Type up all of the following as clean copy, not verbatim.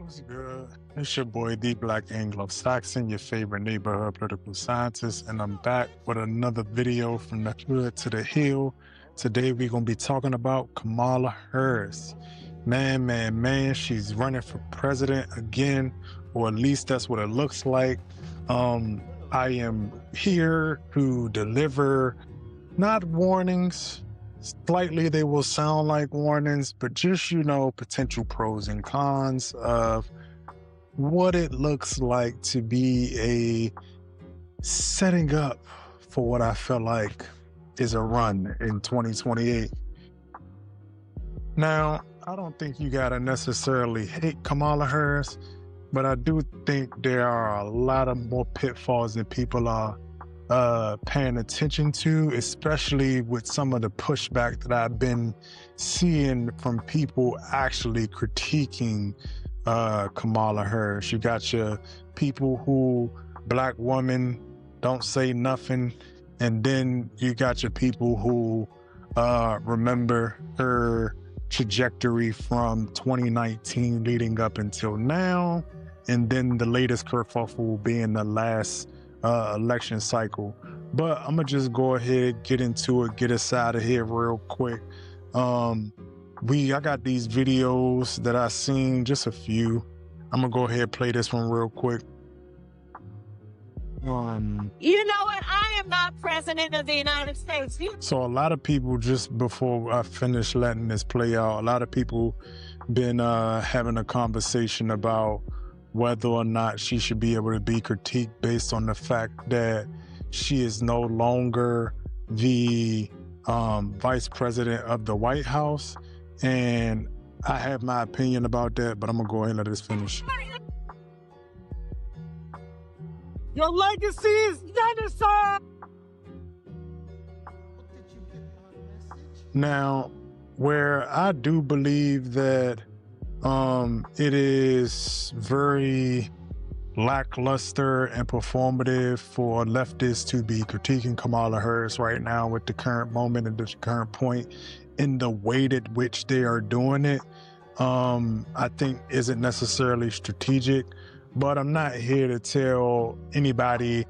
What's good? It's your boy, the Blackanglosaxon, your favorite neighborhood political scientist, and I'm back with another video from the hood to the hill. Today, we're going to be talking about Kamala Harris. Man, she's running for president again, or at least that's what it looks like. I am here to deliver not warnings. Slightly, they will sound like warnings, but just, potential pros and cons of what it looks like to be a setting up for what I feel like is a run in 2028. Now, I don't think you gotta necessarily hate Kamala Harris, but I do think there are a lot of more pitfalls that people are paying attention to, especially with some of the pushback that I've been seeing from people actually critiquing Kamala Harris. You got your people who, black woman, don't say nothing, and then you got your people who remember her trajectory from 2019 leading up until now, and then the latest kerfuffle being the last election cycle. But I'm gonna just go ahead, get into it, get us out of here real quick. I got these videos that I seen, just a few. I'm gonna go ahead, play this one real quick. You know what? I am not president of the United States. So a lot of people, just before I finish letting this play out, a lot of people been having a conversation about whether or not she should be able to be critiqued based on the fact that she is no longer the vice president of the White House. And I have my opinion about that, but I'm gonna go ahead and let this finish. Your legacy is genocide. Now, where I do believe that it is very lackluster and performative for leftists to be critiquing Kamala Harris right now with the current moment and the current point in the way at which they are doing it, I think isn't necessarily strategic. But I'm not here to tell anybody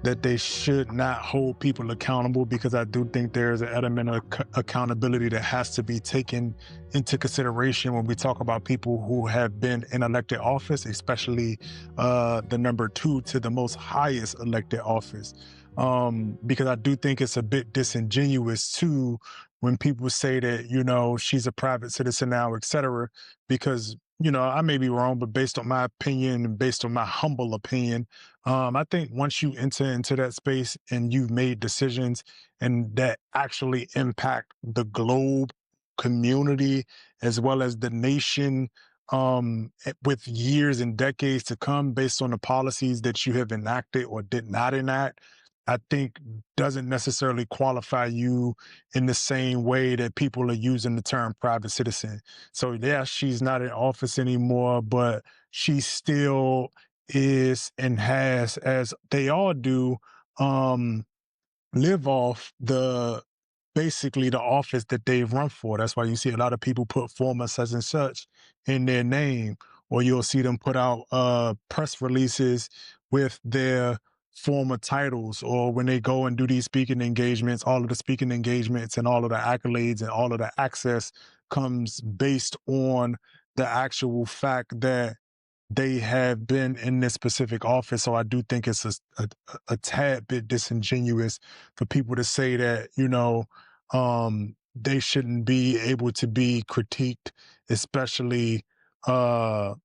that they should not hold people accountable, because I do think there's an element of accountability that has to be taken into consideration when we talk about people who have been in elected office, especially the number 2 to the most highest elected office. Because I do think it's a bit disingenuous too when people say that, she's a private citizen now, etc. Because I may be wrong, but based on my opinion and based on my humble opinion, I think once you enter into that space and you've made decisions and that actually impact the globe community as well as the nation, with years and decades to come based on the policies that you have enacted or did not enact, I think doesn't necessarily qualify you in the same way that people are using the term private citizen. So yeah, she's not in office anymore, but she still is and has, as they all do, live off basically the office that they've run for. That's why you see a lot of people put former such and such in their name, or you'll see them put out press releases with their former titles, or when they go and do these speaking engagements, all of the speaking engagements and all of the accolades and all of the access comes based on the actual fact that they have been in this specific office. So I do think it's a tad bit disingenuous for people to say that, they shouldn't be able to be critiqued, especially as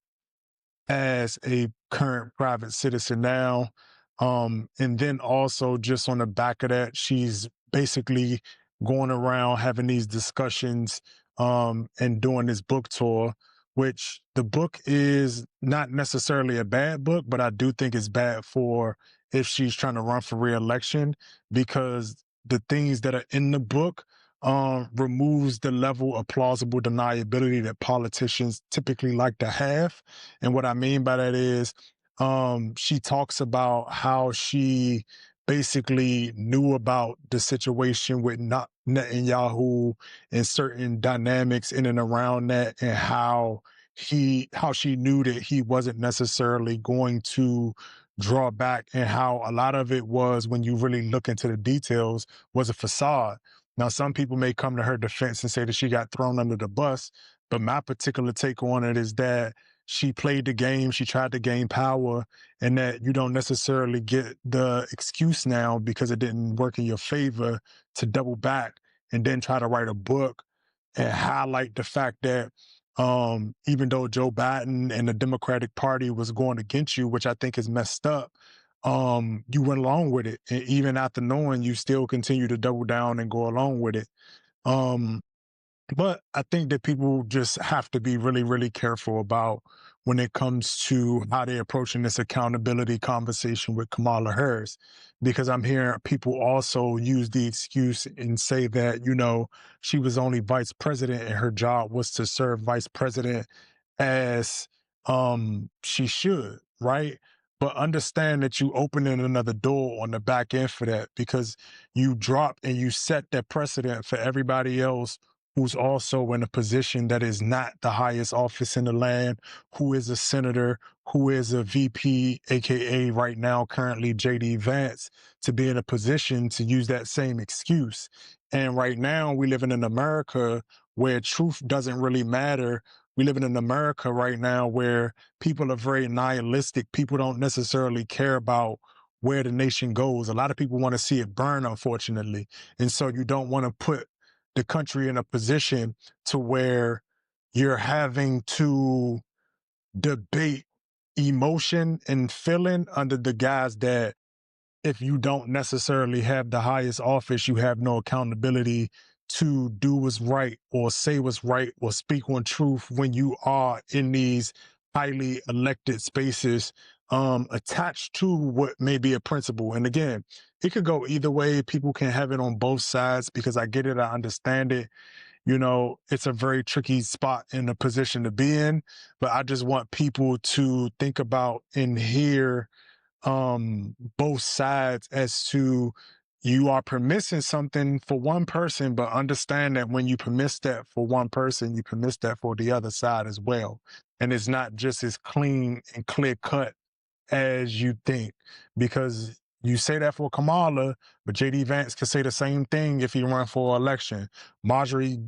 a current private citizen now. And then also, just on the back of that, she's basically going around having these discussions and doing this book tour, which the book is not necessarily a bad book, but I do think it's bad for if she's trying to run for re-election, because the things that are in the book removes the level of plausible deniability that politicians typically like to have. And what I mean by that is, she talks about how she basically knew about the situation with Netanyahu and certain dynamics in and around that, and how how she knew that he wasn't necessarily going to draw back, and how a lot of it was, when you really look into the details, was a facade. Now, some people may come to her defense and say that she got thrown under the bus, but my particular take on it is that she played the game, she tried to gain power, and that you don't necessarily get the excuse now, because it didn't work in your favor, to double back and then try to write a book and highlight the fact that even though Joe Biden and the Democratic Party was going against you, which I think is messed up, you went along with it. And even after knowing, you still continue to double down and go along with it. Um, but I think that people just have to be really, really careful about when it comes to how they're approaching this accountability conversation with Kamala Harris, because I'm hearing people also use the excuse and say that, she was only vice president and her job was to serve vice president as she should, right? But understand that you opening another door on the back end for that, because you drop and you set that precedent for everybody else who's also in a position that is not the highest office in the land, who is a senator, who is a VP, AKA right now currently JD Vance, to be in a position to use that same excuse. And right now we live in America where truth doesn't really matter. We live in an America right now where people are very nihilistic. People don't necessarily care about where the nation goes. A lot of people want to see it burn, unfortunately. And so you don't want to put the country in a position to where you're having to debate emotion and feeling under the guise that if you don't necessarily have the highest office, you have no accountability to do what's right or say what's right or speak on truth when you are in these highly elected spaces attached to what may be a principle. And again, it could go either way. People can have it on both sides, because I get it, I understand it. It's a very tricky spot in a position to be in, but I just want people to think about and hear both sides as to, you are permitting something for one person, but understand that when you permit that for one person, you permit that for the other side as well. And it's not just as clean and clear cut as you think, because you say that for Kamala, but JD Vance could say the same thing if he run for election. Marjorie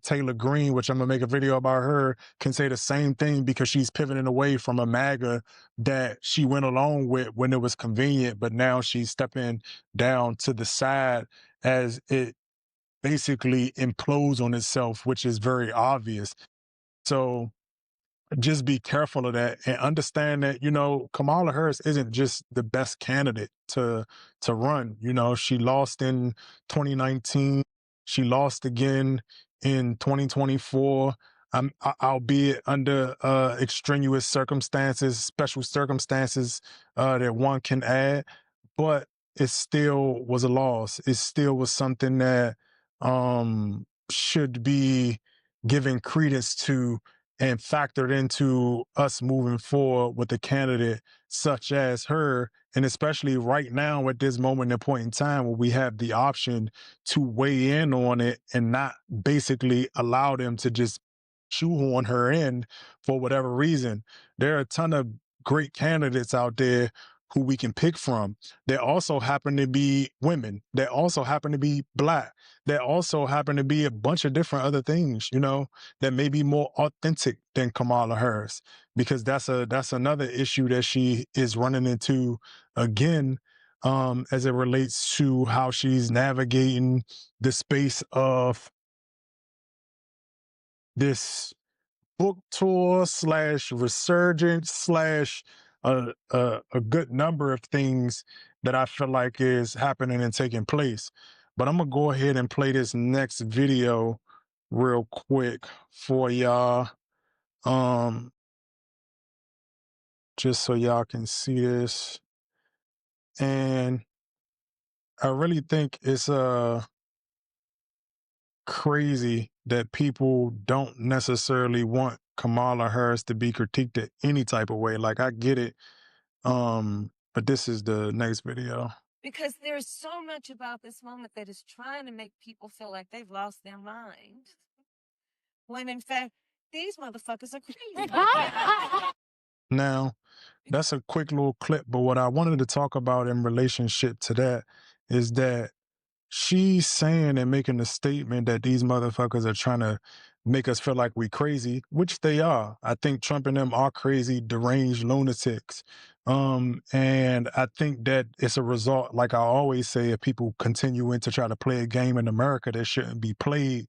Taylor Greene, which I'm gonna make a video about her, can say the same thing, because she's pivoting away from a MAGA that she went along with when it was convenient, but now she's stepping down to the side as it basically implodes on itself, which is very obvious. So just be careful of that and understand that, Kamala Harris isn't just the best candidate to run. She lost in 2019. She lost again in 2024. Albeit under extraneous circumstances, special circumstances that one can add, but it still was a loss. It still was something that should be given credence to and factored into us moving forward with a candidate such as her. And especially right now at this moment in point in time where we have the option to weigh in on it and not basically allow them to just shoehorn her in for whatever reason. There are a ton of great candidates out there who we can pick from. There also happen to be women. There also happen to be Black. There also happen to be a bunch of different other things, that may be more authentic than Kamala Harris, because that's another issue that she is running into again, as it relates to how she's navigating the space of this book tour / resurgence / a good number of things that I feel like is happening and taking place. But I'm gonna go ahead and play this next video real quick for y'all, just so y'all can see this. And I really think it's crazy that people don't necessarily want Kamala Harris to be critiqued in any type of way. Like, I get it. But this is the next video. Because there's so much about this moment that is trying to make people feel like they've lost their minds. When in fact, These motherfuckers are crazy. Now, that's a quick little clip, but what I wanted to talk about in relationship to that is that she's saying and making a statement that these motherfuckers are trying to make us feel like we crazy, which they are. I think Trump and them are crazy, deranged lunatics. And I think that it's a result, like I always say, of people continuing to try to play a game in America that shouldn't be played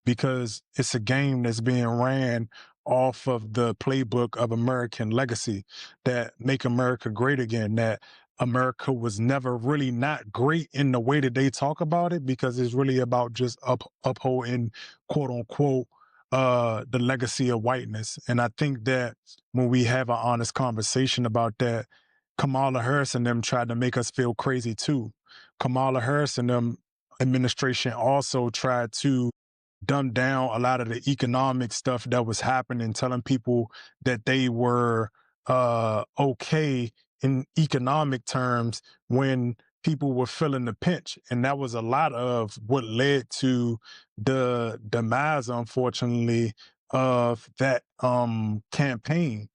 because it's a game that's being ran off of the playbook of American legacy that make America great again, that America was never really not great in the way that they talk about it because it's really about just upholding quote unquote the legacy of whiteness. And I think that when we have an honest conversation about that, Kamala Harris and them tried to make us feel crazy too. Kamala Harris and them administration also tried to dumb down a lot of the economic stuff that was happening, telling people that they were okay in economic terms when people were feeling the pinch. And that was a lot of what led to the demise, unfortunately, of that campaign,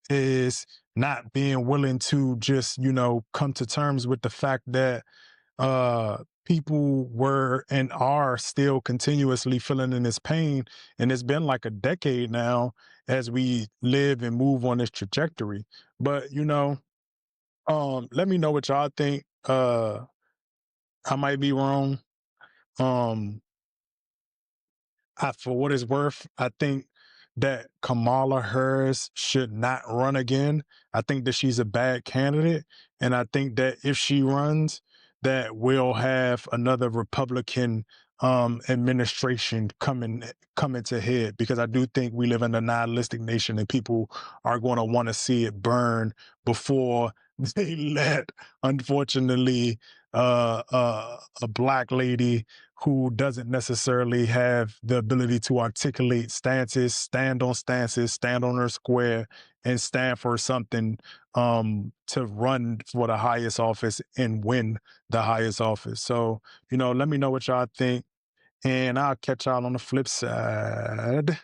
is not being willing to just, come to terms with the fact that people were and are still continuously feeling in this pain. And it's been like a decade now as we live and move on this trajectory. But, let me know what y'all think. I might be wrong. For what it's worth, I think that Kamala Harris should not run again. I think that she's a bad candidate. And I think that if she runs, that we'll have another Republican administration coming to head, because I do think we live in a nihilistic nation and people are going to want to see it burn before they let, unfortunately, a black lady who doesn't necessarily have the ability to articulate stances, stand on her square, and stand for something to run for the highest office and win the highest office. So, let me know what y'all think, and I'll catch y'all on the flip side.